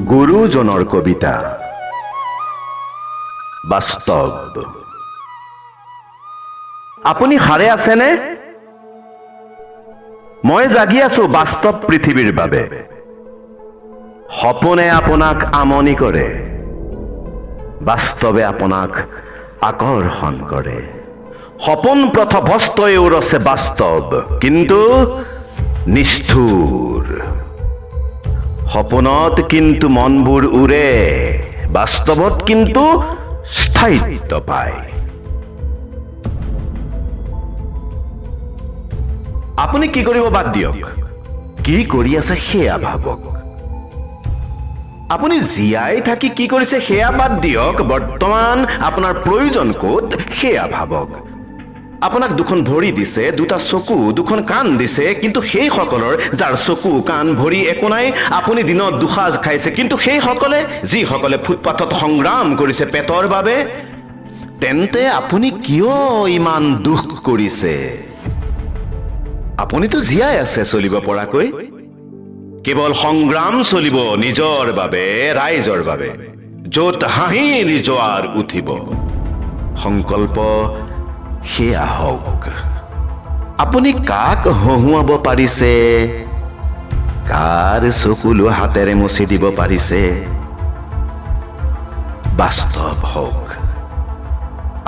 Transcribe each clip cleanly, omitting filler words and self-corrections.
গুৰুজনৰ কবিতা বাস্তৱ। আপুনি সাৰে আছেনে? মই জাগি আছো বাস্তৱ পৃথিৱীৰ বাবে। সপোনে আপোনাক আমনি কৰে, বাস্তৱে আপোনাক আকৰ্ষণ কৰে। সপোন পথভ্ৰষ্টই উৰছে বাস্তৱ, কিন্তু নিষ্ঠুৰ। সপোনত কিন্তু মনবোৰ উৰে, বাস্তৱত কিন্তু স্থায়িত্ব পায়। আপুনি কি কৰিব বাদ দিয়ক, কি কৰি আছে সেয়া ভাবক। আপুনি জীয়াই থাকি কি কৰিছে সেয়া বাদ দিয়ক, বৰ্তমান আপোনাৰ প্ৰয়োজন ক'ত সেয়া ভাবক। আপোনাক দুখন ভৰি দিছে, দুটা চকু, দুখন কাণ দিছে, কিন্তু সেই সকলৰ যাৰ চকু কাণ ভৰি একো নাই, আপুনি দিনত দুসাঁজ খাইছে, কিন্তু সেই সকলে যিসকলে ফুটপাথত সংগ্ৰাম কৰিছে পেটৰ বাবে, তেন্তে আপুনি কিয় ইমান দুখ কৰিছে? আপুনিতো জীয়াই আছে চলিব পৰাকৈ। কেৱল সংগ্ৰাম চলিব নিজৰ বাবে, ৰাইজৰ বাবে, য'ত হাঁহিৰ জোৱাৰ উঠিব। সংকল্প সেয়া হওক। আপুনি কাক হহুৱাব পাৰিছে, কাৰ চকুলো হাতেৰে মুচি দিব পাৰিছে? বাস্তৱ হওক,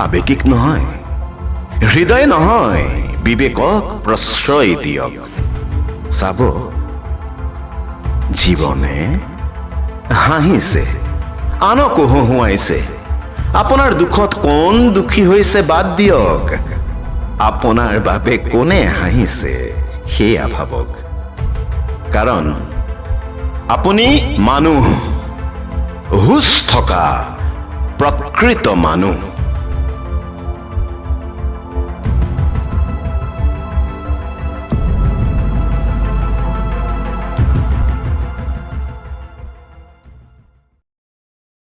আৱেগিক নহয়, হৃদয় নহয়, বিবেকক প্ৰশ্ৰয় দিয়ক। চাব, জীৱনে হাঁহিছে, আনকো হহুৱাইছে। আপোনাৰ দুখত কোন দুখী হৈছে বাদ দিয়ক, আপোনাৰ বাবে কোনে হাঁহিছে সেয়া ভাবক। কাৰণ আপুনি মানুহ, হুঁচ থকা প্ৰকৃত মানুহ।